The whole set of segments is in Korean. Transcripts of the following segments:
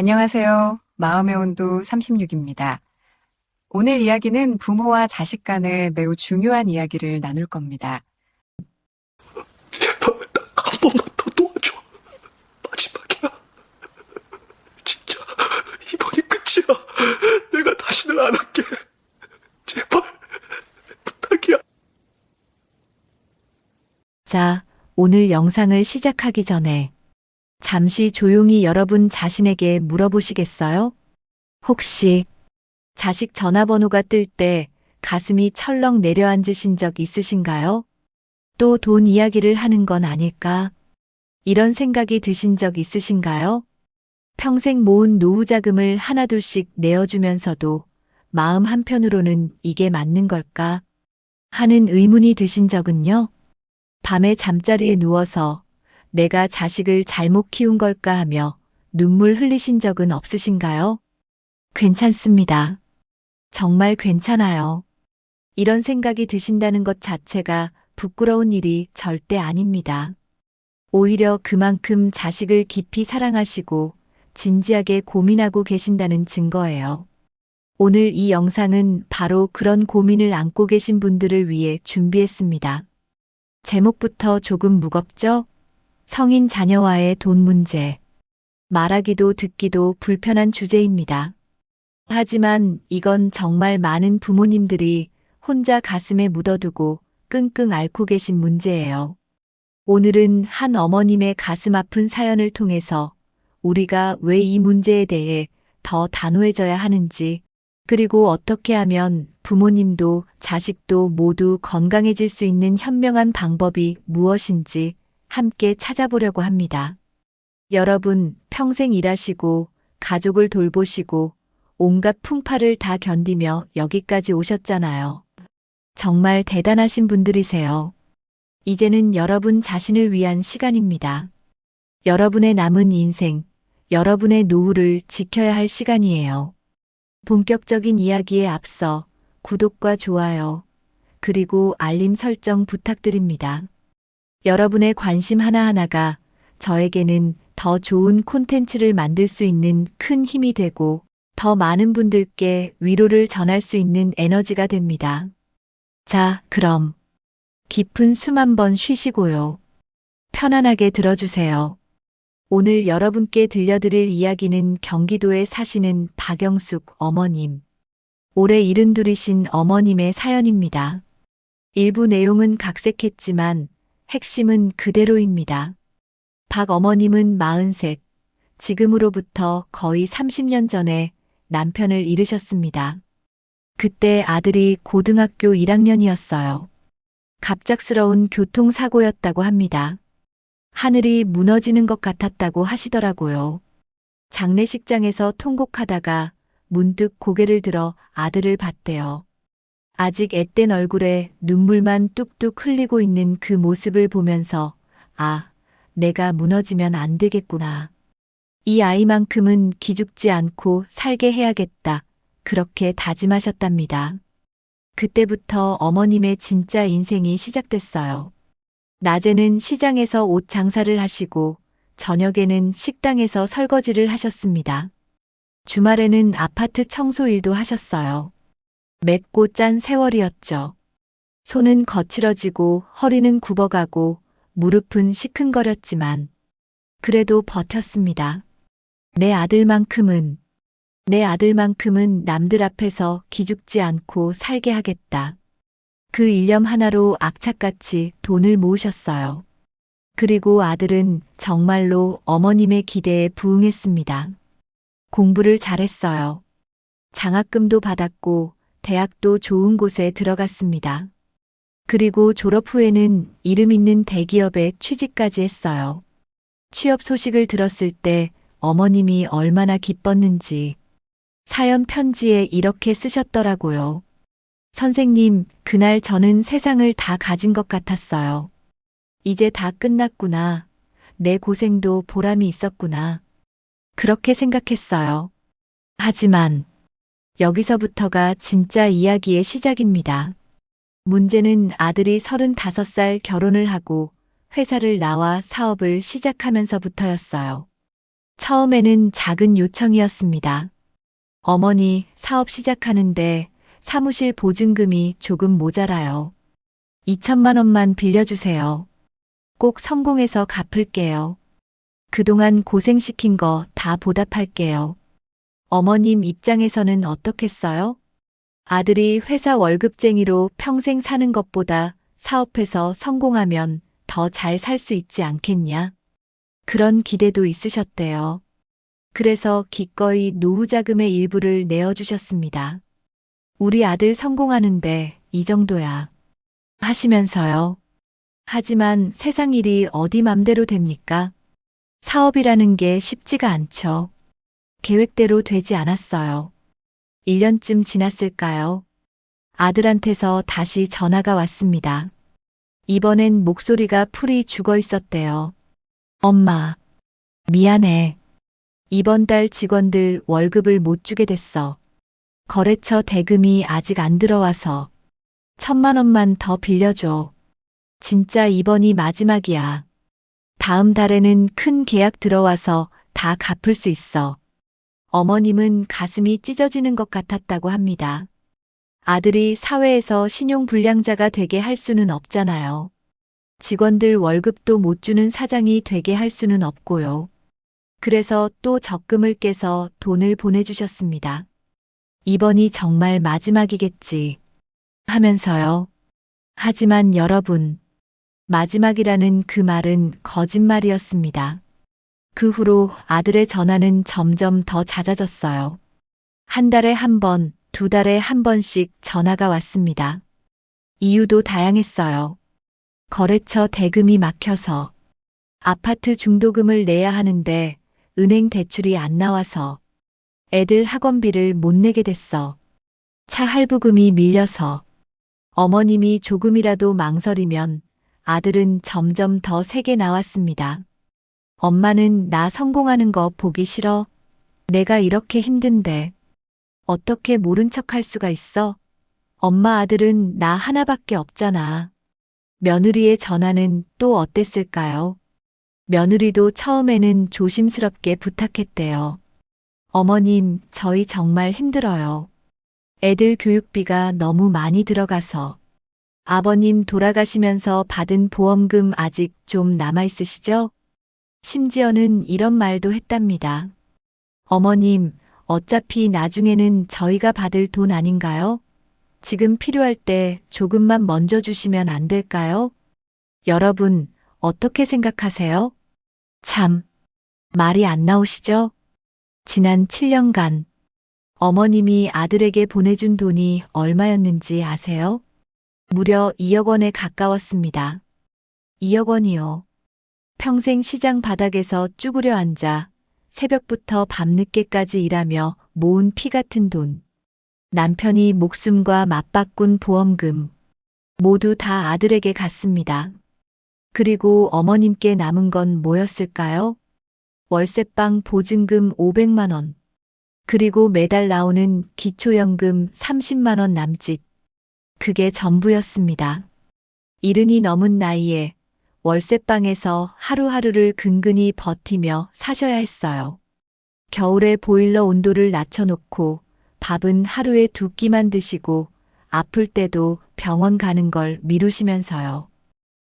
안녕하세요. 마음의 온도 36입니다. 오늘 이야기는 부모와 자식 간의 매우 중요한 이야기를 나눌 겁니다. 제발 딱 한 번만 더 도와줘. 마지막이야. 진짜 이번이 끝이야. 내가 다시는 안 할게. 제발 부탁이야. 자, 오늘 영상을 시작하기 전에 잠시 조용히 여러분 자신에게 물어보시겠어요? 혹시 자식 전화번호가 뜰 때 가슴이 철렁 내려앉으신 적 있으신가요? 또 돈 이야기를 하는 건 아닐까? 이런 생각이 드신 적 있으신가요? 평생 모은 노후 자금을 하나둘씩 내어주면서도 마음 한편으로는 이게 맞는 걸까? 하는 의문이 드신 적은요? 밤에 잠자리에 누워서 내가 자식을 잘못 키운 걸까 하며 눈물 흘리신 적은 없으신가요? 괜찮습니다. 정말 괜찮아요. 이런 생각이 드신다는 것 자체가 부끄러운 일이 절대 아닙니다. 오히려 그만큼 자식을 깊이 사랑하시고 진지하게 고민하고 계신다는 증거예요. 오늘 이 영상은 바로 그런 고민을 안고 계신 분들을 위해 준비했습니다. 제목부터 조금 무겁죠? 성인 자녀와의 돈 문제. 말하기도 듣기도 불편한 주제입니다. 하지만 이건 정말 많은 부모님들이 혼자 가슴에 묻어두고 끙끙 앓고 계신 문제예요. 오늘은 한 어머님의 가슴 아픈 사연을 통해서 우리가 왜 이 문제에 대해 더 단호해져야 하는지, 그리고 어떻게 하면 부모님도 자식도 모두 건강해질 수 있는 현명한 방법이 무엇인지 함께 찾아보려고 합니다. 여러분, 평생 일하시고 가족을 돌보시고 온갖 풍파를 다 견디며 여기까지 오셨잖아요. 정말 대단하신 분들이세요. 이제는 여러분 자신을 위한 시간입니다. 여러분의 남은 인생, 여러분의 노후를 지켜야 할 시간이에요. 본격적인 이야기에 앞서 구독과 좋아요, 그리고 알림 설정 부탁드립니다. 여러분의 관심 하나하나가 저에게는 더 좋은 콘텐츠를 만들 수 있는 큰 힘이 되고 더 많은 분들께 위로를 전할 수 있는 에너지가 됩니다. 자, 그럼 깊은 숨 한번 쉬시고요. 편안하게 들어주세요. 오늘 여러분께 들려드릴 이야기는 경기도에 사시는 박영숙 어머님, 올해 72이신 어머님의 사연입니다. 일부 내용은 각색했지만 핵심은 그대로입니다. 박 어머님은 43, 지금으로부터 거의 30년 전에 남편을 잃으셨습니다. 그때 아들이 고등학교 1학년이었어요. 갑작스러운 교통사고였다고 합니다. 하늘이 무너지는 것 같았다고 하시더라고요. 장례식장에서 통곡하다가 문득 고개를 들어 아들을 봤대요. 아직 앳된 얼굴에 눈물만 뚝뚝 흘리고 있는 그 모습을 보면서 아, 내가 무너지면 안 되겠구나. 이 아이만큼은 기죽지 않고 살게 해야겠다. 그렇게 다짐하셨답니다. 그때부터 어머님의 진짜 인생이 시작됐어요. 낮에는 시장에서 옷 장사를 하시고 저녁에는 식당에서 설거지를 하셨습니다. 주말에는 아파트 청소 일도 하셨어요. 맵고 짠 세월이었죠. 손은 거칠어지고 허리는 굽어가고 무릎은 시큰거렸지만 그래도 버텼습니다. 내 아들만큼은 남들 앞에서 기죽지 않고 살게 하겠다. 그 일념 하나로 악착같이 돈을 모으셨어요. 그리고 아들은 정말로 어머님의 기대에 부응했습니다. 공부를 잘했어요. 장학금도 받았고 대학도 좋은 곳에 들어갔습니다. 그리고 졸업 후에는 이름 있는 대기업에 취직까지 했어요. 취업 소식을 들었을 때 어머님이 얼마나 기뻤는지 사연 편지에 이렇게 쓰셨더라고요. 선생님, 그날 저는 세상을 다 가진 것 같았어요. 이제 다 끝났구나. 내 고생도 보람이 있었구나. 그렇게 생각했어요. 하지만 여기서부터가 진짜 이야기의 시작입니다. 문제는 아들이 35살 결혼을 하고 회사를 나와 사업을 시작하면서부터였어요. 처음에는 작은 요청이었습니다. 어머니, 사업 시작하는데 사무실 보증금이 조금 모자라요. 2천만 원만 빌려주세요. 꼭 성공해서 갚을게요. 그동안 고생시킨 거 다 보답할게요. 어머님 입장에서는 어떻겠어요? 아들이 회사 월급쟁이로 평생 사는 것보다 사업해서 성공하면 더 잘 살 수 있지 않겠냐? 그런 기대도 있으셨대요. 그래서 기꺼이 노후 자금의 일부를 내어주셨습니다. 우리 아들 성공하는데 이 정도야. 하시면서요. 하지만 세상 일이 어디 맘대로 됩니까? 사업이라는 게 쉽지가 않죠. 계획대로 되지 않았어요. 1년쯤 지났을까요? 아들한테서 다시 전화가 왔습니다. 이번엔 목소리가 풀이 죽어 있었대요. 엄마, 미안해. 이번 달 직원들 월급을 못 주게 됐어. 거래처 대금이 아직 안 들어와서 1,000만 원만 더 빌려줘. 진짜 이번이 마지막이야. 다음 달에는 큰 계약 들어와서 다 갚을 수 있어. 어머님은 가슴이 찢어지는 것 같았다고 합니다. 아들이 사회에서 신용불량자가 되게 할 수는 없잖아요. 직원들 월급도 못 주는 사장이 되게 할 수는 없고요. 그래서 또 적금을 깨서 돈을 보내주셨습니다. 이번이 정말 마지막이겠지 하면서요. 하지만 여러분, 마지막이라는 그 말은 거짓말이었습니다. 그 후로 아들의 전화는 점점 더 잦아졌어요. 한 달에 한 번, 2달에 한 번씩 전화가 왔습니다. 이유도 다양했어요. 거래처 대금이 막혀서, 아파트 중도금을 내야 하는데 은행 대출이 안 나와서, 애들 학원비를 못 내게 됐어. 차 할부금이 밀려서, 어머님이 조금이라도 망설이면 아들은 점점 더 세게 나왔습니다. 엄마는 나 성공하는 거 보기 싫어? 내가 이렇게 힘든데 어떻게 모른 척 할 수가 있어? 엄마 아들은 나 하나밖에 없잖아. 며느리의 전화는 또 어땠을까요? 며느리도 처음에는 조심스럽게 부탁했대요. 어머님, 저희 정말 힘들어요. 애들 교육비가 너무 많이 들어가서. 아버님 돌아가시면서 받은 보험금 아직 좀 남아있으시죠? 심지어는 이런 말도 했답니다. 어머님, 어차피 나중에는 저희가 받을 돈 아닌가요? 지금 필요할 때 조금만 먼저 주시면 안 될까요? 여러분, 어떻게 생각하세요? 참, 말이 안 나오시죠? 지난 7년간 어머님이 아들에게 보내준 돈이 얼마였는지 아세요? 무려 2억 원에 가까웠습니다. 2억 원이요. 평생 시장 바닥에서 쭈그려 앉아 새벽부터 밤늦게까지 일하며 모은 피 같은 돈. 남편이 목숨과 맞바꾼 보험금. 모두 다 아들에게 갔습니다. 그리고 어머님께 남은 건 뭐였을까요? 월세방 보증금 500만 원. 그리고 매달 나오는 기초연금 30만 원 남짓. 그게 전부였습니다. 이른이 넘은 나이에 월세방에서 하루하루를 근근히 버티며 사셔야 했어요. 겨울에 보일러 온도를 낮춰놓고 밥은 하루에 2끼만 드시고 아플 때도 병원 가는 걸 미루시면서요.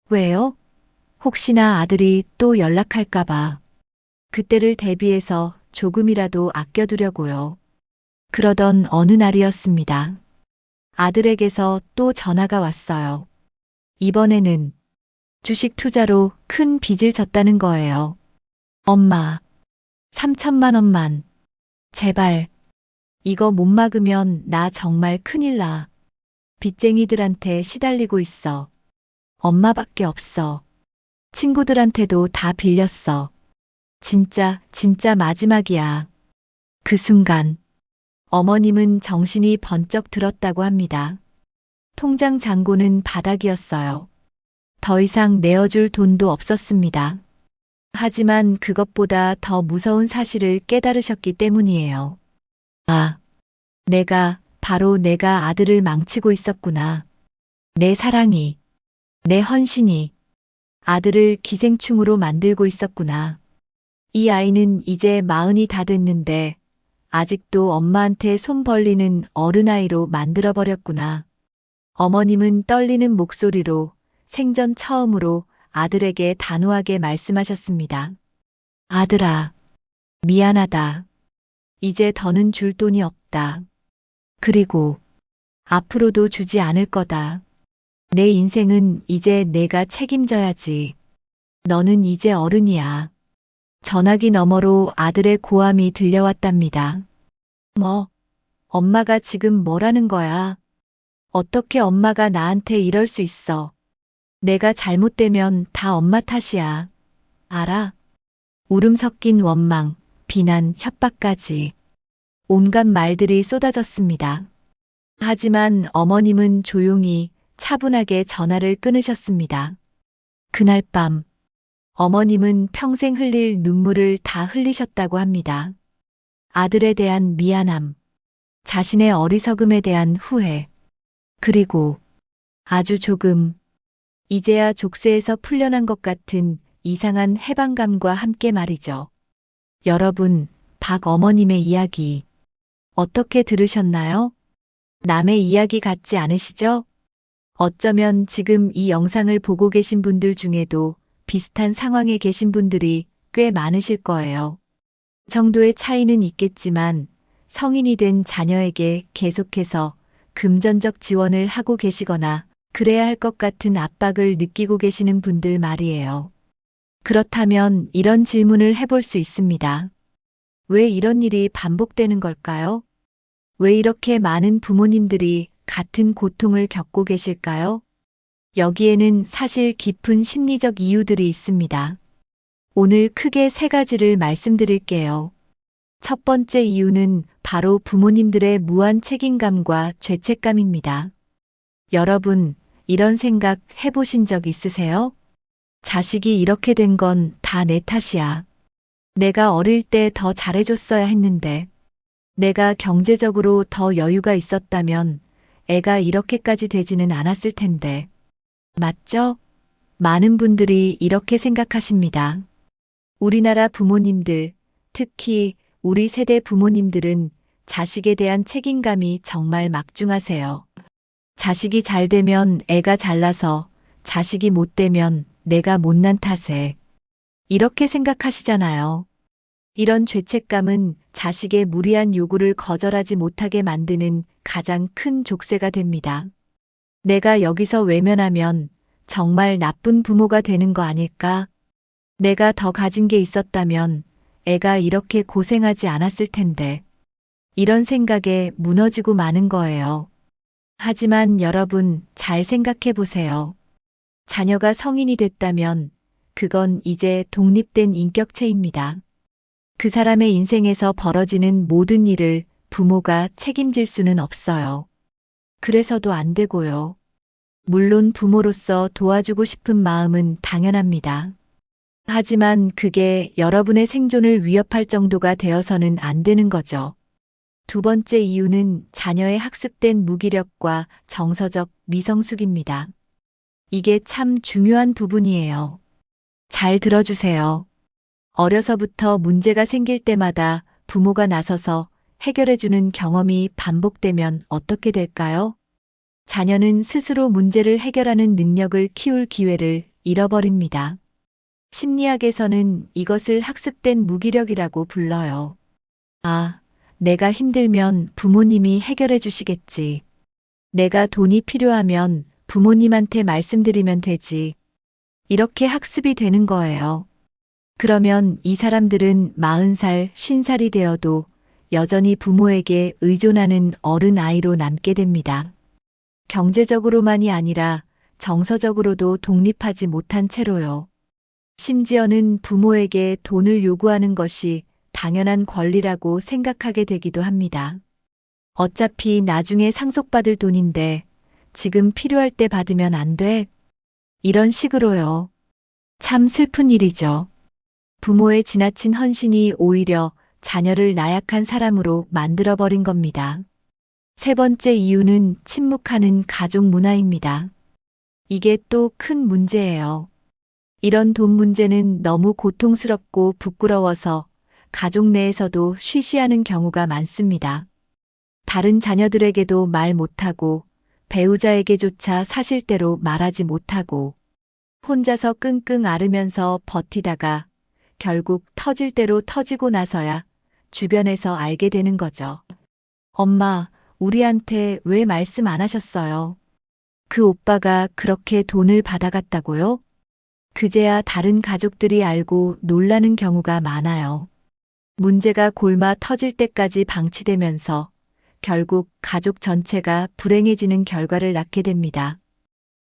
왜요? 혹시나 아들이 또 연락할까봐. 그때를 대비해서 조금이라도 아껴두려고요. 그러던 어느 날이었습니다. 아들에게서 또 전화가 왔어요. 이번에는 주식 투자로 큰 빚을 졌다는 거예요. 엄마, 3천만 원만. 제발. 이거 못 막으면 나 정말 큰일 나. 빚쟁이들한테 시달리고 있어. 엄마밖에 없어. 친구들한테도 다 빌렸어. 진짜 마지막이야. 그 순간 어머님은 정신이 번쩍 들었다고 합니다. 통장 잔고는 바닥이었어요. 더 이상 내어줄 돈도 없었습니다. 하지만 그것보다 더 무서운 사실을 깨달으셨기 때문이에요. 아, 바로 내가 아들을 망치고 있었구나. 내 사랑이, 내 헌신이 아들을 기생충으로 만들고 있었구나. 이 아이는 이제 40이 다 됐는데 아직도 엄마한테 손 벌리는 어른아이로 만들어버렸구나. 어머님은 떨리는 목소리로 생전 처음으로 아들에게 단호하게 말씀하셨습니다. 아들아, 미안하다. 이제 더는 줄 돈이 없다. 그리고 앞으로도 주지 않을 거다. 내 인생은 이제 내가 책임져야지. 너는 이제 어른이야. 전화기 너머로 아들의 고함이 들려왔답니다. 뭐, 엄마가 지금 뭐라는 거야? 어떻게 엄마가 나한테 이럴 수 있어? 내가 잘못되면 다 엄마 탓이야. 알아? 울음 섞인 원망, 비난, 협박까지. 온갖 말들이 쏟아졌습니다. 하지만 어머님은 조용히 차분하게 전화를 끊으셨습니다. 그날 밤, 어머님은 평생 흘릴 눈물을 다 흘리셨다고 합니다. 아들에 대한 미안함, 자신의 어리석음에 대한 후회, 그리고 아주 조금, 이제야 족쇄에서 풀려난 것 같은 이상한 해방감과 함께 말이죠. 여러분, 박 어머님의 이야기, 어떻게 들으셨나요? 남의 이야기 같지 않으시죠? 어쩌면 지금 이 영상을 보고 계신 분들 중에도 비슷한 상황에 계신 분들이 꽤 많으실 거예요. 정도의 차이는 있겠지만 성인이 된 자녀에게 계속해서 금전적 지원을 하고 계시거나 그래야 할 것 같은 압박을 느끼고 계시는 분들 말이에요. 그렇다면 이런 질문을 해볼 수 있습니다. 왜 이런 일이 반복되는 걸까요? 왜 이렇게 많은 부모님들이 같은 고통을 겪고 계실까요? 여기에는 사실 깊은 심리적 이유들이 있습니다. 오늘 크게 3가지를 말씀드릴게요. 첫 번째 이유는 바로 부모님들의 무한 책임감과 죄책감입니다. 여러분, 이런 생각 해보신 적 있으세요? 자식이 이렇게 된 건 다 내 탓이야. 내가 어릴 때 더 잘해줬어야 했는데, 내가 경제적으로 더 여유가 있었다면 애가 이렇게까지 되지는 않았을 텐데. 맞죠? 많은 분들이 이렇게 생각하십니다. 우리나라 부모님들, 특히 우리 세대 부모님들은 자식에 대한 책임감이 정말 막중하세요. 자식이 잘 되면 애가 잘나서, 자식이 못 되면 내가 못난 탓에. 이렇게 생각하시잖아요. 이런 죄책감은 자식의 무리한 요구를 거절하지 못하게 만드는 가장 큰 족쇄가 됩니다. 내가 여기서 외면하면 정말 나쁜 부모가 되는 거 아닐까? 내가 더 가진 게 있었다면 애가 이렇게 고생하지 않았을 텐데. 이런 생각에 무너지고 마는 거예요. 하지만 여러분, 잘 생각해 보세요. 자녀가 성인이 됐다면 그건 이제 독립된 인격체입니다. 그 사람의 인생에서 벌어지는 모든 일을 부모가 책임질 수는 없어요. 그래서도 안 되고요. 물론 부모로서 도와주고 싶은 마음은 당연합니다. 하지만 그게 여러분의 생존을 위협할 정도가 되어서는 안 되는 거죠. 두 번째 이유는 자녀의 학습된 무기력과 정서적 미성숙입니다. 이게 참 중요한 부분이에요. 잘 들어주세요. 어려서부터 문제가 생길 때마다 부모가 나서서 해결해주는 경험이 반복되면 어떻게 될까요? 자녀는 스스로 문제를 해결하는 능력을 키울 기회를 잃어버립니다. 심리학에서는 이것을 학습된 무기력이라고 불러요. 아, 내가 힘들면 부모님이 해결해 주시겠지. 내가 돈이 필요하면 부모님한테 말씀드리면 되지. 이렇게 학습이 되는 거예요. 그러면 이 사람들은 40살, 50살이 되어도 여전히 부모에게 의존하는 어른 아이로 남게 됩니다. 경제적으로만이 아니라 정서적으로도 독립하지 못한 채로요. 심지어는 부모에게 돈을 요구하는 것이 당연한 권리라고 생각하게 되기도 합니다. 어차피 나중에 상속받을 돈인데 지금 필요할 때 받으면 안 돼? 이런 식으로요. 참 슬픈 일이죠. 부모의 지나친 헌신이 오히려 자녀를 나약한 사람으로 만들어버린 겁니다. 세 번째 이유는 침묵하는 가족 문화입니다. 이게 또 큰 문제예요. 이런 돈 문제는 너무 고통스럽고 부끄러워서 가족 내에서도 쉬쉬하는 경우가 많습니다. 다른 자녀들에게도 말 못하고 배우자에게조차 사실대로 말하지 못하고 혼자서 끙끙 앓으면서 버티다가 결국 터질 대로 터지고 나서야 주변에서 알게 되는 거죠. 엄마, 우리한테 왜 말씀 안 하셨어요? 그 오빠가 그렇게 돈을 받아갔다고요? 그제야 다른 가족들이 알고 놀라는 경우가 많아요. 문제가 골마 터질 때까지 방치되면서 결국 가족 전체가 불행해지는 결과를 낳게 됩니다.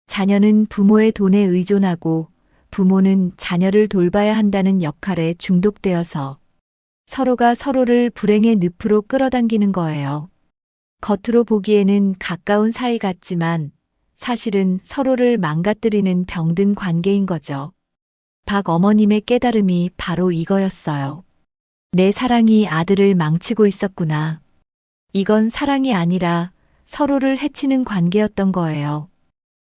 자녀는 부모의 돈에 의존하고 부모는 자녀를 돌봐야 한다는 역할에 중독되어서 서로가 서로를 불행의 늪으로 끌어당기는 거예요. 겉으로 보기에는 가까운 사이 같지만 사실은 서로를 망가뜨리는 병든 관계인 거죠. 박 어머님의 깨달음이 바로 이거였어요. 내 사랑이 아들을 망치고 있었구나. 이건 사랑이 아니라 서로를 해치는 관계였던 거예요.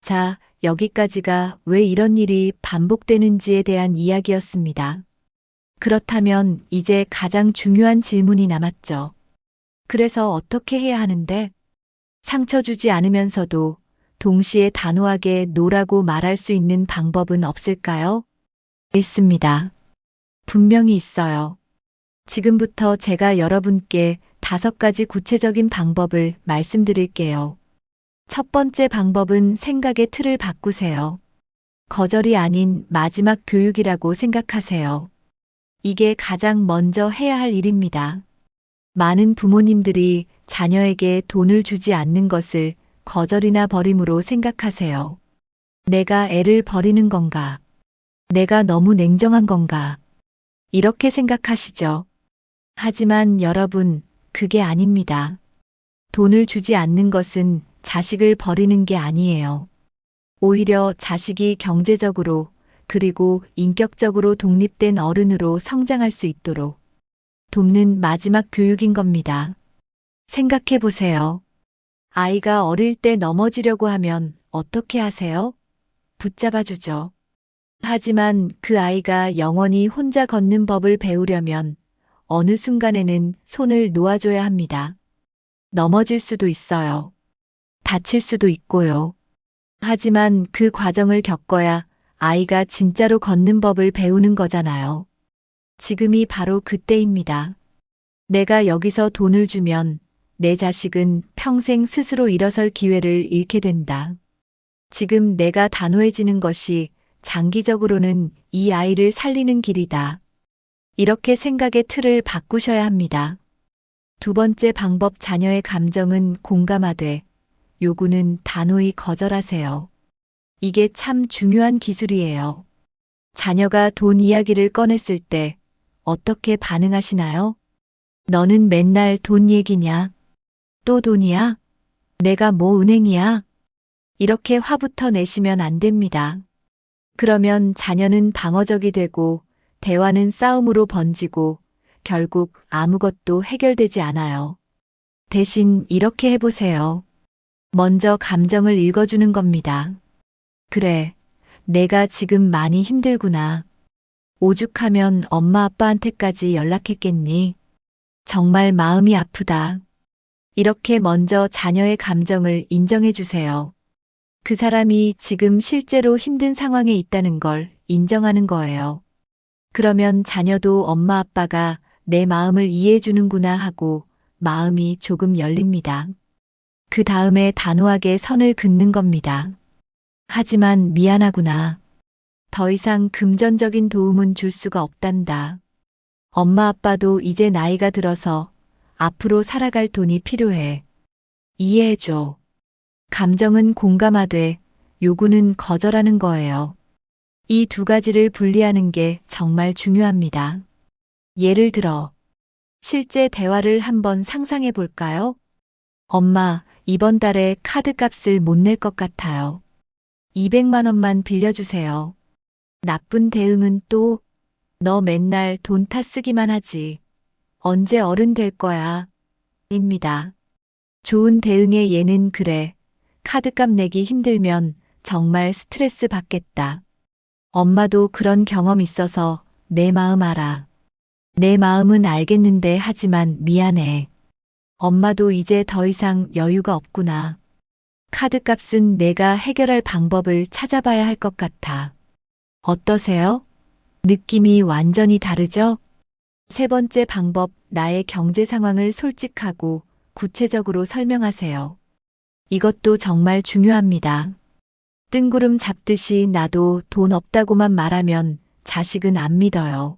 자, 여기까지가 왜 이런 일이 반복되는지에 대한 이야기였습니다. 그렇다면 이제 가장 중요한 질문이 남았죠. 그래서 어떻게 해야 하는데? 상처 주지 않으면서도 동시에 단호하게 노라고 말할 수 있는 방법은 없을까요? 있습니다. 분명히 있어요. 지금부터 제가 여러분께 5가지 구체적인 방법을 말씀드릴게요. 첫 번째 방법은 생각의 틀을 바꾸세요. 거절이 아닌 마지막 교육이라고 생각하세요. 이게 가장 먼저 해야 할 일입니다. 많은 부모님들이 자녀에게 돈을 주지 않는 것을 거절이나 버림으로 생각하세요. 내가 애를 버리는 건가? 내가 너무 냉정한 건가? 이렇게 생각하시죠. 하지만 여러분, 그게 아닙니다. 돈을 주지 않는 것은 자식을 버리는 게 아니에요. 오히려 자식이 경제적으로 그리고 인격적으로 독립된 어른으로 성장할 수 있도록 돕는 마지막 교육인 겁니다. 생각해 보세요. 아이가 어릴 때 넘어지려고 하면 어떻게 하세요? 붙잡아 주죠. 하지만 그 아이가 영원히 혼자 걷는 법을 배우려면 어느 순간에는 손을 놓아줘야 합니다. 넘어질 수도 있어요. 다칠 수도 있고요. 하지만 그 과정을 겪어야 아이가 진짜로 걷는 법을 배우는 거잖아요. 지금이 바로 그때입니다. 내가 여기서 돈을 주면 내 자식은 평생 스스로 일어설 기회를 잃게 된다. 지금 내가 단호해지는 것이 장기적으로는 이 아이를 살리는 길이다. 이렇게 생각의 틀을 바꾸셔야 합니다. 두 번째 방법, 자녀의 감정은 공감하되 요구는 단호히 거절하세요. 이게 참 중요한 기술이에요. 자녀가 돈 이야기를 꺼냈을 때 어떻게 반응하시나요? 너는 맨날 돈 얘기냐? 또 돈이야? 내가 뭐 은행이야? 이렇게 화부터 내시면 안 됩니다. 그러면 자녀는 방어적이 되고 대화는 싸움으로 번지고 결국 아무것도 해결되지 않아요. 대신 이렇게 해보세요. 먼저 감정을 읽어주는 겁니다. 그래, 내가 지금 많이 힘들구나. 오죽하면 엄마 아빠한테까지 연락했겠니? 정말 마음이 아프다. 이렇게 먼저 자녀의 감정을 인정해 주세요. 그 사람이 지금 실제로 힘든 상황에 있다는 걸 인정하는 거예요. 그러면 자녀도 엄마 아빠가 내 마음을 이해해 주는구나 하고 마음이 조금 열립니다. 그 다음에 단호하게 선을 긋는 겁니다. 하지만 미안하구나. 더 이상 금전적인 도움은 줄 수가 없단다. 엄마 아빠도 이제 나이가 들어서 앞으로 살아갈 돈이 필요해. 이해해줘. 감정은 공감하되 요구는 거절하는 거예요. 이 2가지를 분리하는 게 정말 중요합니다. 예를 들어, 실제 대화를 한번 상상해 볼까요? 엄마, 이번 달에 카드값을 못 낼 것 같아요. 200만 원만 빌려주세요. 나쁜 대응은 또, 너 맨날 돈 타 쓰기만 하지. 언제 어른 될 거야? 입니다. 좋은 대응의 예는 그래. 카드값 내기 힘들면 정말 스트레스 받겠다. 엄마도 그런 경험 있어서 내 마음 알아. 내 마음은 알겠는데 하지만 미안해. 엄마도 이제 더 이상 여유가 없구나. 카드값은 내가 해결할 방법을 찾아봐야 할 것 같아. 어떠세요? 느낌이 완전히 다르죠? 세 번째 방법, 나의 경제 상황을 솔직하고 구체적으로 설명하세요. 이것도 정말 중요합니다. 뜬구름 잡듯이 나도 돈 없다고만 말하면 자식은 안 믿어요.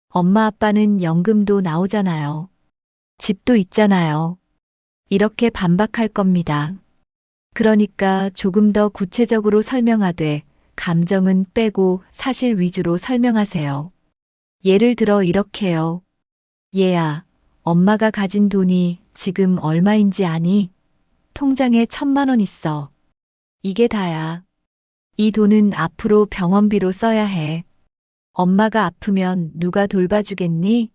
엄마 아빠는 연금도 나오잖아요. 집도 있잖아요. 이렇게 반박할 겁니다. 그러니까 조금 더 구체적으로 설명하되 감정은 빼고 사실 위주로 설명하세요. 예를 들어 이렇게요. 얘야, 엄마가 가진 돈이 지금 얼마인지 아니? 통장에 1,000만 원 있어. 이게 다야. 이 돈은 앞으로 병원비로 써야 해. 엄마가 아프면 누가 돌봐주겠니?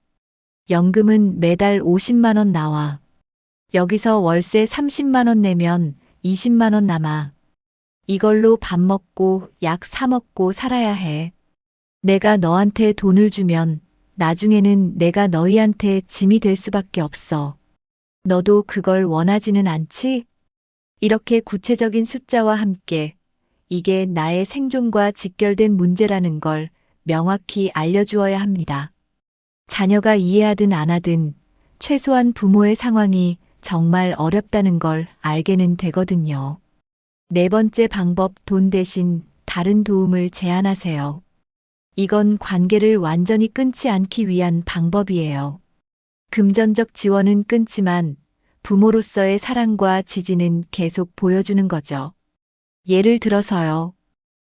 연금은 매달 50만 원 나와. 여기서 월세 30만 원 내면 20만 원 남아. 이걸로 밥 먹고 약 사 먹고 살아야 해. 내가 너한테 돈을 주면 나중에는 내가 너희한테 짐이 될 수밖에 없어. 너도 그걸 원하지는 않지? 이렇게 구체적인 숫자와 함께 이게 나의 생존과 직결된 문제라는 걸 명확히 알려주어야 합니다. 자녀가 이해하든 안 하든 최소한 부모의 상황이 정말 어렵다는 걸 알게는 되거든요. 네 번째 방법, 돈 대신 다른 도움을 제안하세요. 이건 관계를 완전히 끊지 않기 위한 방법이에요. 금전적 지원은 끊지만 부모로서의 사랑과 지지는 계속 보여주는 거죠. 예를 들어서요.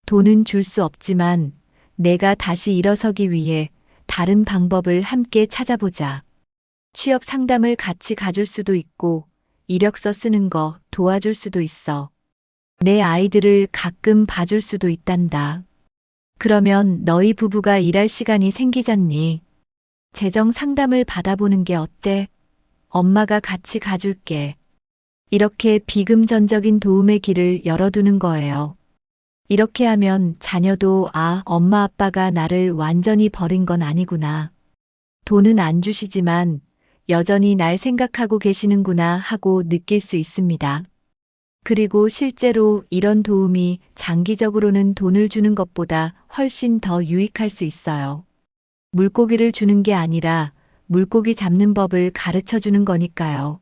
돈은 줄 수 없지만 내가 다시 일어서기 위해 다른 방법을 함께 찾아보자. 취업 상담을 같이 가줄 수도 있고 이력서 쓰는 거 도와줄 수도 있어. 내 아이들을 가끔 봐줄 수도 있단다. 그러면 너희 부부가 일할 시간이 생기잖니. 재정 상담을 받아보는 게 어때? 엄마가 같이 가줄게. 이렇게 비금전적인 도움의 길을 열어두는 거예요. 이렇게 하면 자녀도 엄마 아빠가 나를 완전히 버린 건 아니구나. 돈은 안 주시지만 여전히 날 생각하고 계시는구나 하고 느낄 수 있습니다. 그리고 실제로 이런 도움이 장기적으로는 돈을 주는 것보다 훨씬 더 유익할 수 있어요. 물고기를 주는 게 아니라 물고기 잡는 법을 가르쳐 주는 거니까요.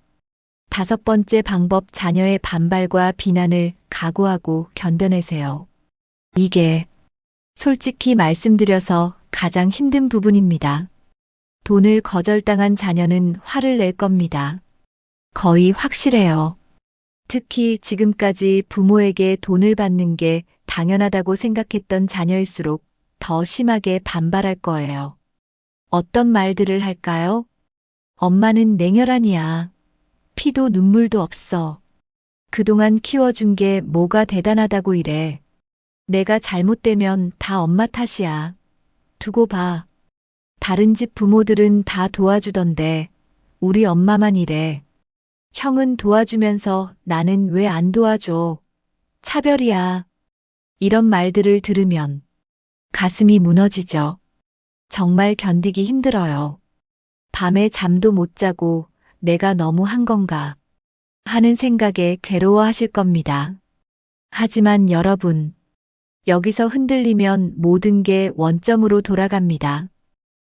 다섯 번째 방법, 자녀의 반발과 비난을 각오하고 견뎌내세요. 이게 솔직히 말씀드려서 가장 힘든 부분입니다. 돈을 거절당한 자녀는 화를 낼 겁니다. 거의 확실해요. 특히 지금까지 부모에게 돈을 받는 게 당연하다고 생각했던 자녀일수록 더 심하게 반발할 거예요. 어떤 말들을 할까요? 엄마는 냉혈한이야. 피도 눈물도 없어. 그동안 키워준 게 뭐가 대단하다고 이래. 내가 잘못되면 다 엄마 탓이야. 두고 봐. 다른 집 부모들은 다 도와주던데 우리 엄마만 이래. 형은 도와주면서 나는 왜 안 도와줘? 차별이야. 이런 말들을 들으면 가슴이 무너지죠. 정말 견디기 힘들어요. 밤에 잠도 못 자고 내가 너무 한 건가 하는 생각에 괴로워하실 겁니다. 하지만 여러분, 여기서 흔들리면 모든 게 원점으로 돌아갑니다.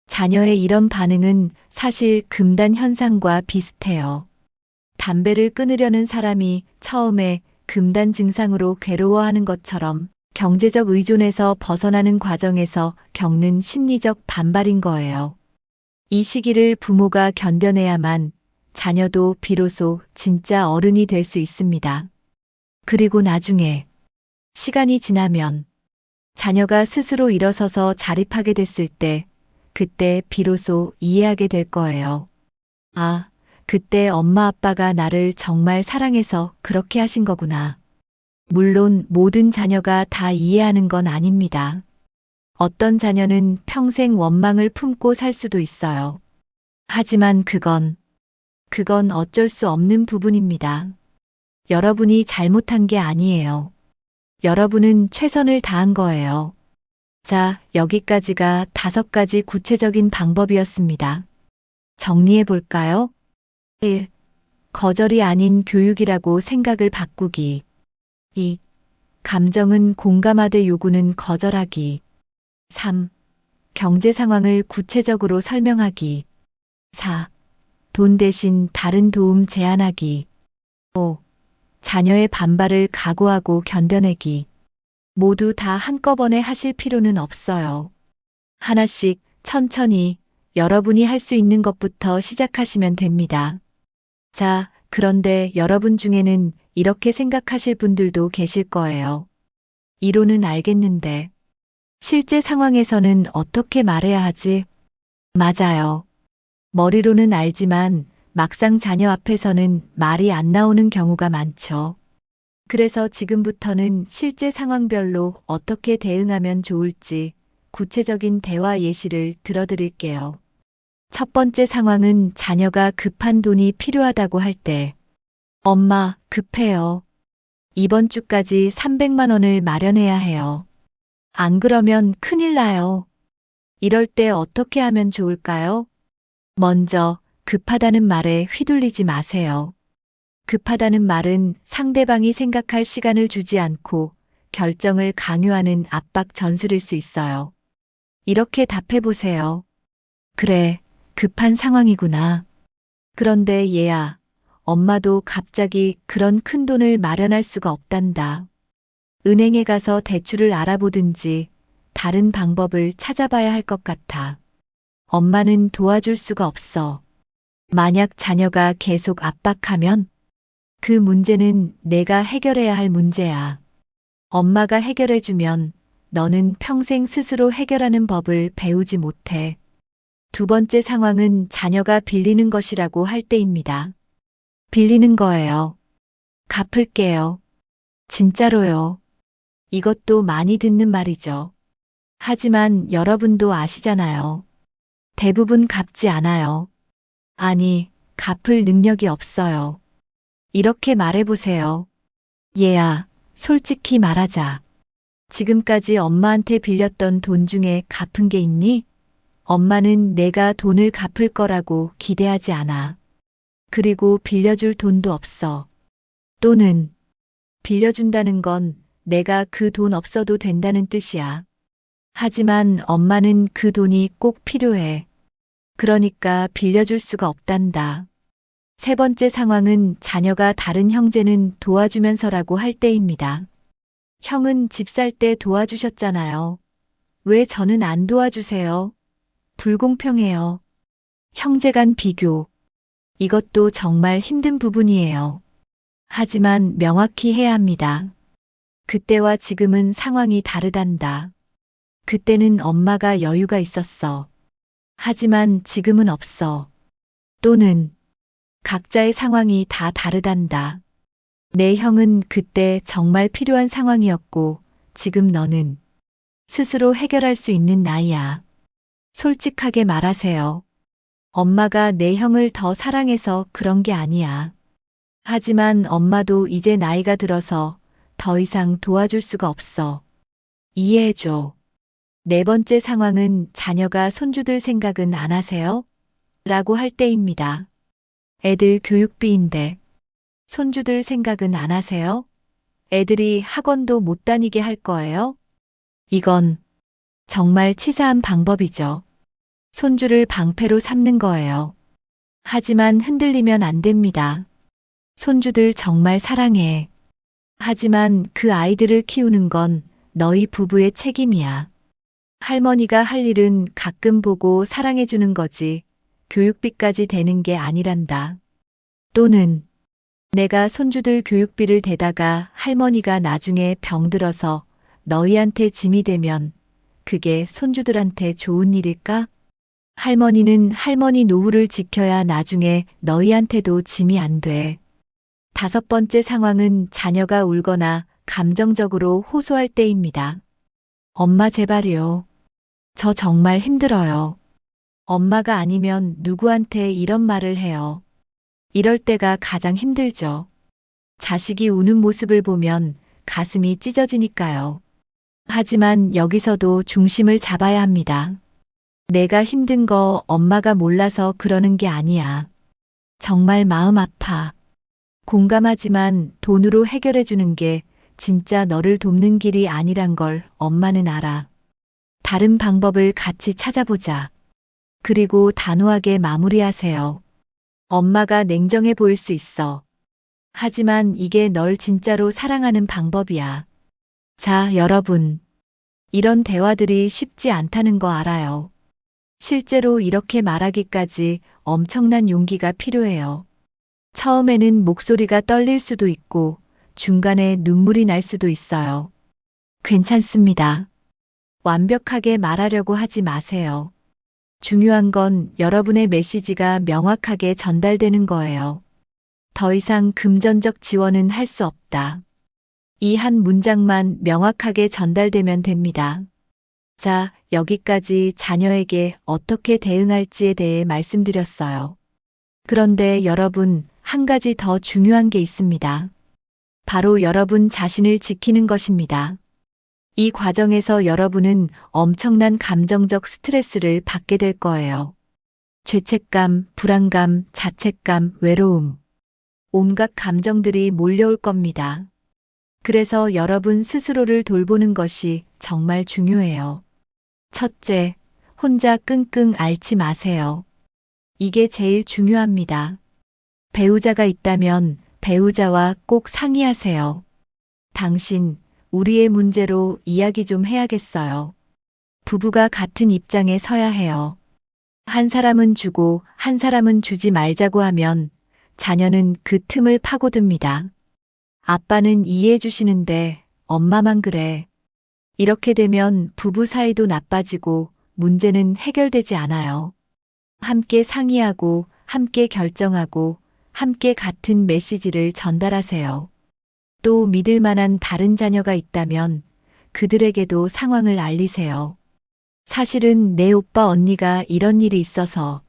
자녀의 이런 반응은 사실 금단 현상과 비슷해요. 담배를 끊으려는 사람이 처음에 금단 증상으로 괴로워하는 것처럼 경제적 의존에서 벗어나는 과정에서 겪는 심리적 반발인 거예요. 이 시기를 부모가 견뎌내야만 자녀도 비로소 진짜 어른이 될 수 있습니다. 그리고 나중에 시간이 지나면 자녀가 스스로 일어서서 자립하게 됐을 때 그때 비로소 이해하게 될 거예요. 그때 엄마 아빠가 나를 정말 사랑해서 그렇게 하신 거구나. 물론 모든 자녀가 다 이해하는 건 아닙니다. 어떤 자녀는 평생 원망을 품고 살 수도 있어요. 하지만 그건 어쩔 수 없는 부분입니다. 여러분이 잘못한 게 아니에요. 여러분은 최선을 다한 거예요. 자, 여기까지가 5가지 구체적인 방법이었습니다. 정리해 볼까요? 1. 거절이 아닌 교육이라고 생각을 바꾸기. 2. 감정은 공감하되 요구는 거절하기. 3. 경제 상황을 구체적으로 설명하기. 4. 돈 대신 다른 도움 제안하기. 5. 자녀의 반발을 각오하고 견뎌내기. 모두 다 한꺼번에 하실 필요는 없어요. 하나씩 천천히 여러분이 할 수 있는 것부터 시작하시면 됩니다. 자, 그런데 여러분 중에는 이렇게 생각하실 분들도 계실 거예요. 이론은 알겠는데, 실제 상황에서는 어떻게 말해야 하지? 맞아요. 머리로는 알지만 막상 자녀 앞에서는 말이 안 나오는 경우가 많죠. 그래서 지금부터는 실제 상황별로 어떻게 대응하면 좋을지 구체적인 대화 예시를 들어드릴게요. 첫 번째 상황은 자녀가 급한 돈이 필요하다고 할 때, 엄마, 급해요. 이번 주까지 300만 원을 마련해야 해요. 안 그러면 큰일 나요. 이럴 때 어떻게 하면 좋을까요? 먼저, 급하다는 말에 휘둘리지 마세요. 급하다는 말은 상대방이 생각할 시간을 주지 않고 결정을 강요하는 압박 전술일 수 있어요. 이렇게 답해 보세요. 그래, 급한 상황이구나. 그런데 얘야, 엄마도 갑자기 그런 큰 돈을 마련할 수가 없단다. 은행에 가서 대출을 알아보든지 다른 방법을 찾아봐야 할 것 같아. 엄마는 도와줄 수가 없어. 만약 자녀가 계속 압박하면 그 문제는 내가 해결해야 할 문제야. 엄마가 해결해주면 너는 평생 스스로 해결하는 법을 배우지 못해. 두 번째 상황은 자녀가 빌리는 것이라고 할 때입니다. 빌리는 거예요. 갚을게요. 진짜로요. 이것도 많이 듣는 말이죠. 하지만 여러분도 아시잖아요. 대부분 갚지 않아요. 아니, 갚을 능력이 없어요. 이렇게 말해보세요. 얘야, 솔직히 말하자. 지금까지 엄마한테 빌렸던 돈 중에 갚은 게 있니? 엄마는 내가 돈을 갚을 거라고 기대하지 않아. 그리고 빌려줄 돈도 없어. 또는 빌려준다는 건 내가 그 돈 없어도 된다는 뜻이야. 하지만 엄마는 그 돈이 꼭 필요해. 그러니까 빌려줄 수가 없단다. 세 번째 상황은 자녀가 다른 형제는 도와주면서라고 할 때입니다. 형은 집 살 때 도와주셨잖아요. 왜 저는 안 도와주세요? 불공평해요. 형제 간 비교. 이것도 정말 힘든 부분이에요. 하지만 명확히 해야 합니다. 그때와 지금은 상황이 다르단다. 그때는 엄마가 여유가 있었어. 하지만 지금은 없어. 또는 각자의 상황이 다 다르단다. 내 형은 그때 정말 필요한 상황이었고 지금 너는 스스로 해결할 수 있는 나이야. 솔직하게 말하세요. 엄마가 내 형을 더 사랑해서 그런 게 아니야. 하지만 엄마도 이제 나이가 들어서 더 이상 도와줄 수가 없어. 이해해줘. 네 번째 상황은 자녀가 손주들 생각은 안 하세요? 라고 할 때입니다. 애들 교육비인데 손주들 생각은 안 하세요? 애들이 학원도 못 다니게 할 거예요? 이건 정말 치사한 방법이죠. 손주를 방패로 삼는 거예요. 하지만 흔들리면 안 됩니다. 손주들 정말 사랑해. 하지만 그 아이들을 키우는 건 너희 부부의 책임이야. 할머니가 할 일은 가끔 보고 사랑해주는 거지 교육비까지 대는 게 아니란다. 또는 내가 손주들 교육비를 대다가 할머니가 나중에 병들어서 너희한테 짐이 되면 그게 손주들한테 좋은 일일까? 할머니는 할머니 노후를 지켜야 나중에 너희한테도 짐이 안 돼. 다섯 번째 상황은 자녀가 울거나 감정적으로 호소할 때입니다. 엄마 제발요. 저 정말 힘들어요. 엄마가 아니면 누구한테 이런 말을 해요. 이럴 때가 가장 힘들죠. 자식이 우는 모습을 보면 가슴이 찢어지니까요. 하지만 여기서도 중심을 잡아야 합니다. 내가 힘든 거 엄마가 몰라서 그러는 게 아니야. 정말 마음 아파. 공감하지만 돈으로 해결해 주는 게 진짜 너를 돕는 길이 아니란 걸 엄마는 알아. 다른 방법을 같이 찾아보자. 그리고 단호하게 마무리하세요. 엄마가 냉정해 보일 수 있어. 하지만 이게 널 진짜로 사랑하는 방법이야. 자, 여러분. 이런 대화들이 쉽지 않다는 거 알아요. 실제로 이렇게 말하기까지 엄청난 용기가 필요해요. 처음에는 목소리가 떨릴 수도 있고 중간에 눈물이 날 수도 있어요. 괜찮습니다. 완벽하게 말하려고 하지 마세요. 중요한 건 여러분의 메시지가 명확하게 전달되는 거예요. 더 이상 금전적 지원은 할 수 없다. 이 한 문장만 명확하게 전달되면 됩니다. 자, 여기까지 자녀에게 어떻게 대응할지에 대해 말씀드렸어요. 그런데 여러분, 한 가지 더 중요한 게 있습니다. 바로 여러분 자신을 지키는 것입니다. 이 과정에서 여러분은 엄청난 감정적 스트레스를 받게 될 거예요. 죄책감, 불안감, 자책감, 외로움. 온갖 감정들이 몰려올 겁니다. 그래서 여러분 스스로를 돌보는 것이 정말 중요해요. 첫째, 혼자 끙끙 앓지 마세요. 이게 제일 중요합니다. 배우자가 있다면 배우자와 꼭 상의하세요. 당신, 우리의 문제로 이야기 좀 해야겠어요. 부부가 같은 입장에 서야 해요. 한 사람은 주고 한 사람은 주지 말자고 하면 자녀는 그 틈을 파고듭니다. 아빠는 이해해 주시는데 엄마만 그래. 이렇게 되면 부부 사이도 나빠지고 문제는 해결되지 않아요. 함께 상의하고 함께 결정하고 함께 같은 메시지를 전달하세요. 또 믿을 만한 다른 자녀가 있다면 그들에게도 상황을 알리세요. 사실은 내 오빠 언니가 이런 일이 있어서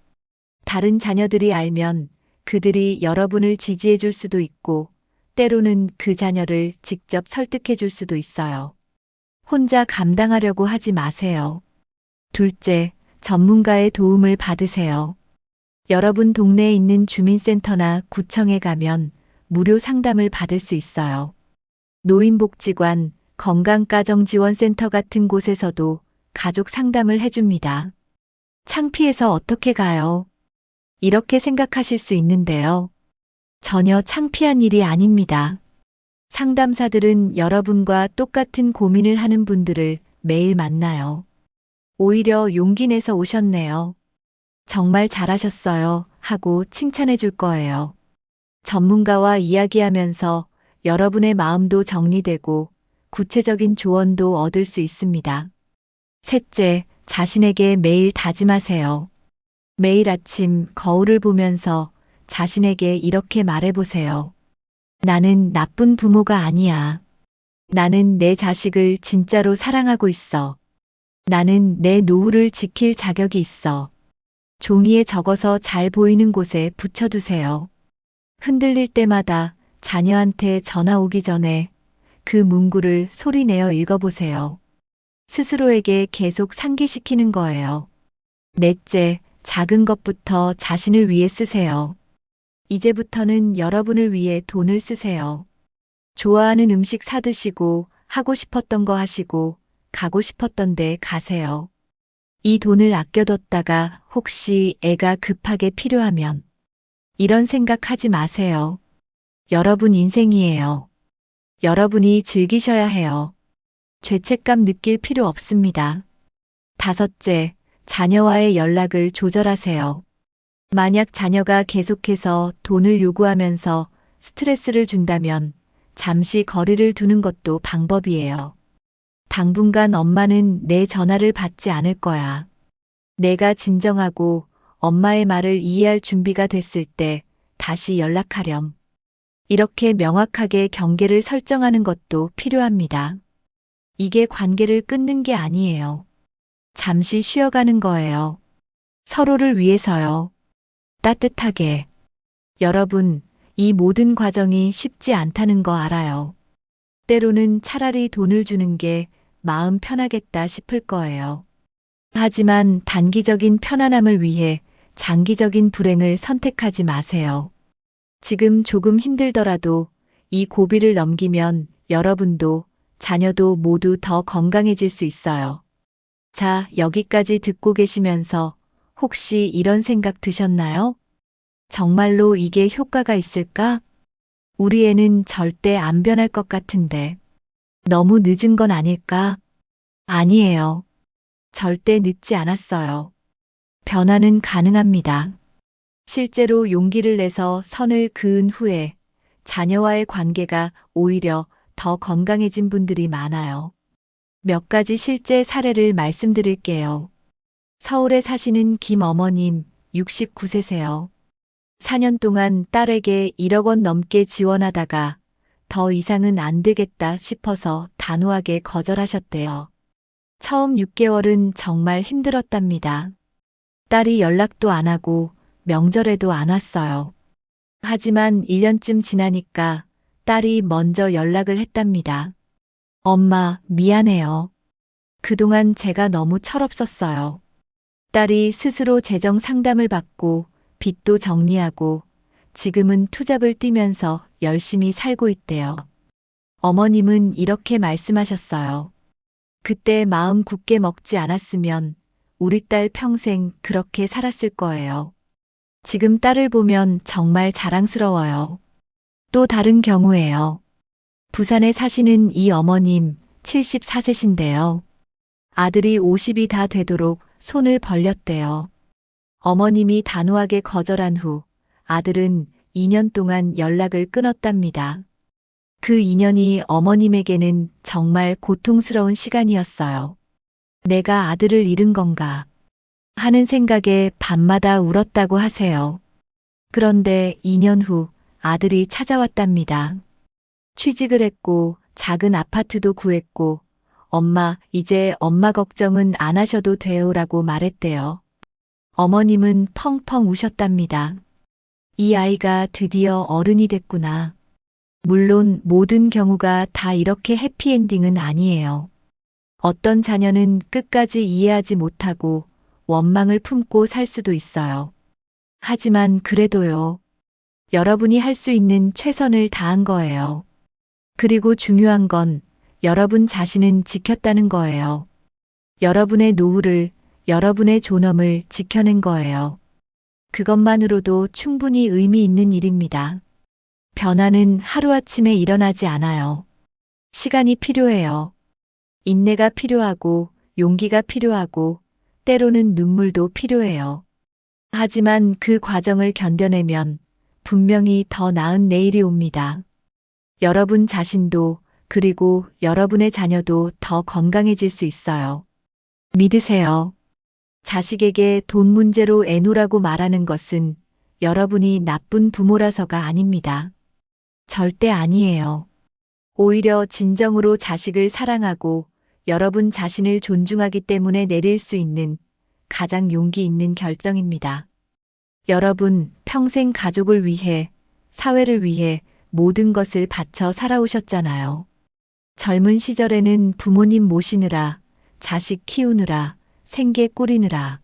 다른 자녀들이 알면 그들이 여러분을 지지해 줄 수도 있고 때로는 그 자녀를 직접 설득해 줄 수도 있어요. 혼자 감당하려고 하지 마세요. 둘째, 전문가의 도움을 받으세요. 여러분 동네에 있는 주민센터나 구청에 가면 무료 상담을 받을 수 있어요. 노인복지관, 건강가정지원센터 같은 곳에서도 가족 상담을 해줍니다. 창피해서 어떻게 가요? 이렇게 생각하실 수 있는데요. 전혀 창피한 일이 아닙니다. 상담사들은 여러분과 똑같은 고민을 하는 분들을 매일 만나요. 오히려 용기 내서 오셨네요. 정말 잘하셨어요 하고 칭찬해 줄 거예요. 전문가와 이야기하면서 여러분의 마음도 정리되고 구체적인 조언도 얻을 수 있습니다. 셋째, 자신에게 매일 다짐하세요. 매일 아침 거울을 보면서 자신에게 이렇게 말해보세요. 나는 나쁜 부모가 아니야. 나는 내 자식을 진짜로 사랑하고 있어. 나는 내 노후를 지킬 자격이 있어. 종이에 적어서 잘 보이는 곳에 붙여두세요. 흔들릴 때마다 자녀한테 전화 오기 전에 그 문구를 소리내어 읽어보세요. 스스로에게 계속 상기시키는 거예요. 넷째, 작은 것부터 자신을 위해 쓰세요. 이제부터는 여러분을 위해 돈을 쓰세요. 좋아하는 음식 사드시고 하고 싶었던 거 하시고 가고 싶었던 데 가세요. 이 돈을 아껴뒀다가 혹시 애가 급하게 필요하면 이런 생각하지 마세요. 여러분 인생이에요. 여러분이 즐기셔야 해요. 죄책감 느낄 필요 없습니다. 다섯째, 자녀와의 연락을 조절하세요. 만약 자녀가 계속해서 돈을 요구하면서 스트레스를 준다면 잠시 거리를 두는 것도 방법이에요. 당분간 엄마는 내 전화를 받지 않을 거야. 내가 진정하고 엄마의 말을 이해할 준비가 됐을 때 다시 연락하렴. 이렇게 명확하게 경계를 설정하는 것도 필요합니다. 이게 관계를 끊는 게 아니에요. 잠시 쉬어가는 거예요. 서로를 위해서요. 따뜻하게. 여러분, 이 모든 과정이 쉽지 않다는 거 알아요. 때로는 차라리 돈을 주는 게 마음 편하겠다 싶을 거예요. 하지만 단기적인 편안함을 위해 장기적인 불행을 선택하지 마세요. 지금 조금 힘들더라도 이 고비를 넘기면 여러분도 자녀도 모두 더 건강해질 수 있어요. 자, 여기까지 듣고 계시면서 혹시 이런 생각 드셨나요? 정말로 이게 효과가 있을까? 우리 애는 절대 안 변할 것 같은데. 너무 늦은 건 아닐까? 아니에요. 절대 늦지 않았어요. 변화는 가능합니다. 실제로 용기를 내서 선을 그은 후에 자녀와의 관계가 오히려 더 건강해진 분들이 많아요. 몇 가지 실제 사례를 말씀드릴게요. 서울에 사시는 김 어머님, 69세세요. 4년 동안 딸에게 1억 원 넘게 지원하다가 더 이상은 안 되겠다 싶어서 단호하게 거절하셨대요. 처음 6개월은 정말 힘들었답니다. 딸이 연락도 안 하고 명절에도 안 왔어요. 하지만 1년쯤 지나니까 딸이 먼저 연락을 했답니다. 엄마, 미안해요. 그동안 제가 너무 철없었어요. 딸이 스스로 재정 상담을 받고 빚도 정리하고 지금은 투잡을 뛰면서 열심히 살고 있대요. 어머님은 이렇게 말씀하셨어요. 그때 마음 굳게 먹지 않았으면 우리 딸 평생 그렇게 살았을 거예요. 지금 딸을 보면 정말 자랑스러워요. 또 다른 경우예요. 부산에 사시는 이 어머님 74세신데요. 아들이 50이 다 되도록 손을 벌렸대요. 어머님이 단호하게 거절한 후 아들은 2년 동안 연락을 끊었답니다. 그 2년이 어머님에게는 정말 고통스러운 시간이었어요. 내가 아들을 잃은 건가 하는 생각에 밤마다 울었다고 하세요. 그런데 2년 후 아들이 찾아왔답니다. 취직을 했고 작은 아파트도 구했고 엄마, 이제 엄마 걱정은 안 하셔도 돼요라고 말했대요. 어머님은 펑펑 우셨답니다. 이 아이가 드디어 어른이 됐구나. 물론 모든 경우가 다 이렇게 해피엔딩은 아니에요. 어떤 자녀는 끝까지 이해하지 못하고 원망을 품고 살 수도 있어요. 하지만 그래도요. 여러분이 할 수 있는 최선을 다한 거예요. 그리고 중요한 건 여러분 자신은 지켰다는 거예요. 여러분의 노후를, 여러분의 존엄을 지켜낸 거예요. 그것만으로도 충분히 의미 있는 일입니다. 변화는 하루아침에 일어나지 않아요. 시간이 필요해요. 인내가 필요하고 용기가 필요하고 때로는 눈물도 필요해요. 하지만 그 과정을 견뎌내면 분명히 더 나은 내일이 옵니다. 여러분 자신도 그리고 여러분의 자녀도 더 건강해질 수 있어요. 믿으세요. 자식에게 돈 문제로 애노라고 말하는 것은 여러분이 나쁜 부모라서가 아닙니다. 절대 아니에요. 오히려 진정으로 자식을 사랑하고 여러분 자신을 존중하기 때문에 내릴 수 있는 가장 용기 있는 결정입니다. 여러분 평생 가족을 위해, 사회를 위해 모든 것을 바쳐 살아오셨잖아요. 젊은 시절에는 부모님 모시느라, 자식 키우느라, 생계 꾸리느라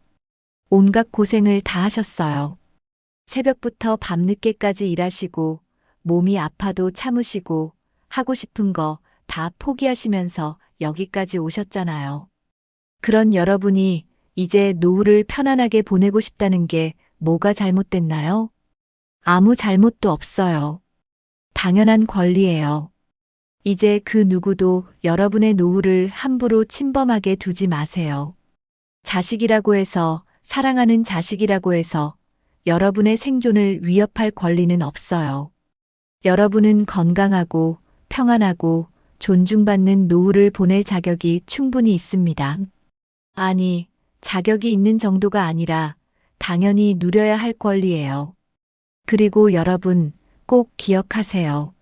온갖 고생을 다 하셨어요. 새벽부터 밤늦게까지 일하시고 몸이 아파도 참으시고 하고 싶은 거 다 포기하시면서 여기까지 오셨잖아요. 그런 여러분이 이제 노후를 편안하게 보내고 싶다는 게 뭐가 잘못됐나요? 아무 잘못도 없어요. 당연한 권리예요. 이제 그 누구도 여러분의 노후를 함부로 침범하게 두지 마세요. 자식이라고 해서, 사랑하는 자식이라고 해서 여러분의 생존을 위협할 권리는 없어요. 여러분은 건강하고 평안하고 존중받는 노후를 보낼 자격이 충분히 있습니다. 아니, 자격이 있는 정도가 아니라 당연히 누려야 할 권리예요. 그리고 여러분 꼭 기억하세요.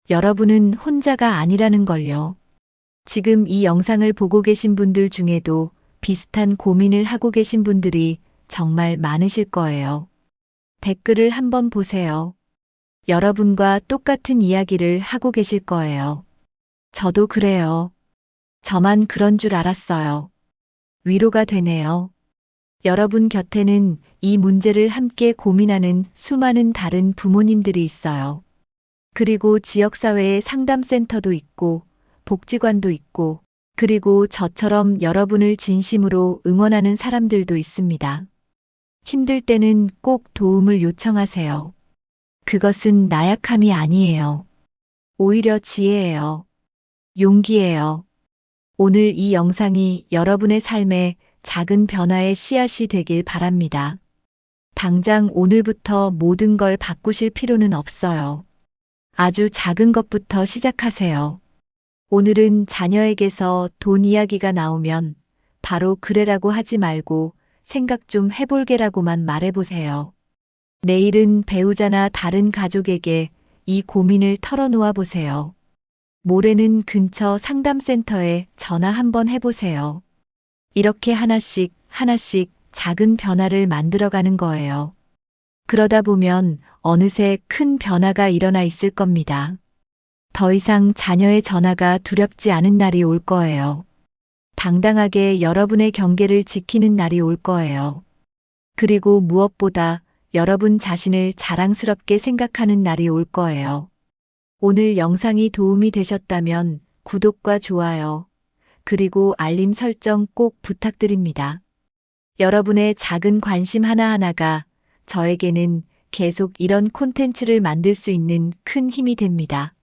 여러분은 혼자가 아니라는 걸요. 지금 이 영상을 보고 계신 분들 중에도 비슷한 고민을 하고 계신 분들이 정말 많으실 거예요. 댓글을 한번 보세요. 여러분과 똑같은 이야기를 하고 계실 거예요. 저도 그래요. 저만 그런 줄 알았어요. 위로가 되네요. 여러분 곁에는 이 문제를 함께 고민하는 수많은 다른 부모님들이 있어요. 그리고 지역사회에 상담센터도 있고, 복지관도 있고, 그리고 저처럼 여러분을 진심으로 응원하는 사람들도 있습니다. 힘들 때는 꼭 도움을 요청하세요. 그것은 나약함이 아니에요. 오히려 지혜예요. 용기예요. 오늘 이 영상이 여러분의 삶에 작은 변화의 씨앗이 되길 바랍니다. 당장 오늘부터 모든 걸 바꾸실 필요는 없어요. 아주 작은 것부터 시작하세요. 오늘은 자녀에게서 돈 이야기가 나오면 바로 그래라고 하지 말고 생각 좀 해볼게라고만 말해보세요. 내일은 배우자나 다른 가족에게 이 고민을 털어놓아 보세요. 모레는 근처 상담센터에 전화 한번 해보세요. 이렇게 하나씩 작은 변화를 만들어가는 거예요. 그러다 보면 어느새 큰 변화가 일어나 있을 겁니다. 더 이상 자녀의 전화가 두렵지 않은 날이 올 거예요. 당당하게 여러분의 경계를 지키는 날이 올 거예요. 그리고 무엇보다 여러분 자신을 자랑스럽게 생각하는 날이 올 거예요. 오늘 영상이 도움이 되셨다면 구독과 좋아요, 그리고 알림 설정 꼭 부탁드립니다. 여러분의 작은 관심 하나하나가 저에게는 계속 이런 콘텐츠를 만들 수 있는 큰 힘이 됩니다.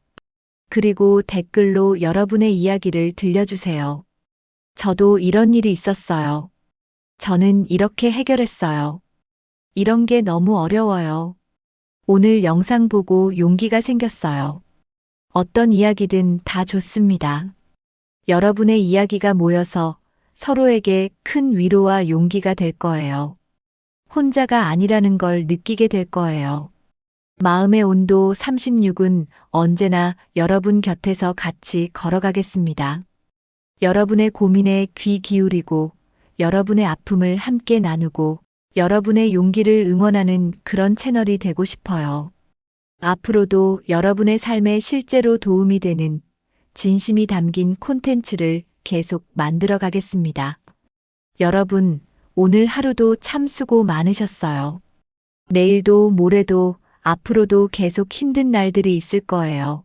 그리고 댓글로 여러분의 이야기를 들려주세요. 저도 이런 일이 있었어요. 저는 이렇게 해결했어요. 이런 게 너무 어려워요. 오늘 영상 보고 용기가 생겼어요. 어떤 이야기든 다 좋습니다. 여러분의 이야기가 모여서 서로에게 큰 위로와 용기가 될 거예요. 혼자가 아니라는 걸 느끼게 될 거예요. 마음의 온도 36은 언제나 여러분 곁에서 같이 걸어가겠습니다. 여러분의 고민에 귀 기울이고, 여러분의 아픔을 함께 나누고, 여러분의 용기를 응원하는 그런 채널이 되고 싶어요. 앞으로도 여러분의 삶에 실제로 도움이 되는 진심이 담긴 콘텐츠를 계속 만들어 가겠습니다. 여러분, 오늘 하루도 참 수고 많으셨어요. 내일도 모레도 앞으로도 계속 힘든 날들이 있을 거예요.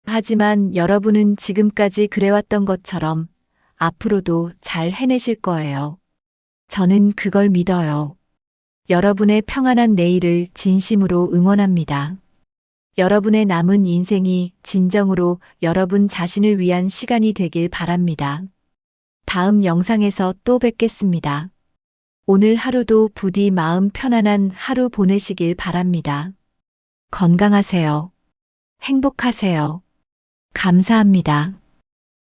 하지만 여러분은 지금까지 그래왔던 것처럼 앞으로도 잘 해내실 거예요. 저는 그걸 믿어요. 여러분의 평안한 내일을 진심으로 응원합니다. 여러분의 남은 인생이 진정으로 여러분 자신을 위한 시간이 되길 바랍니다. 다음 영상에서 또 뵙겠습니다. 오늘 하루도 부디 마음 편안한 하루 보내시길 바랍니다. 건강하세요. 행복하세요. 감사합니다.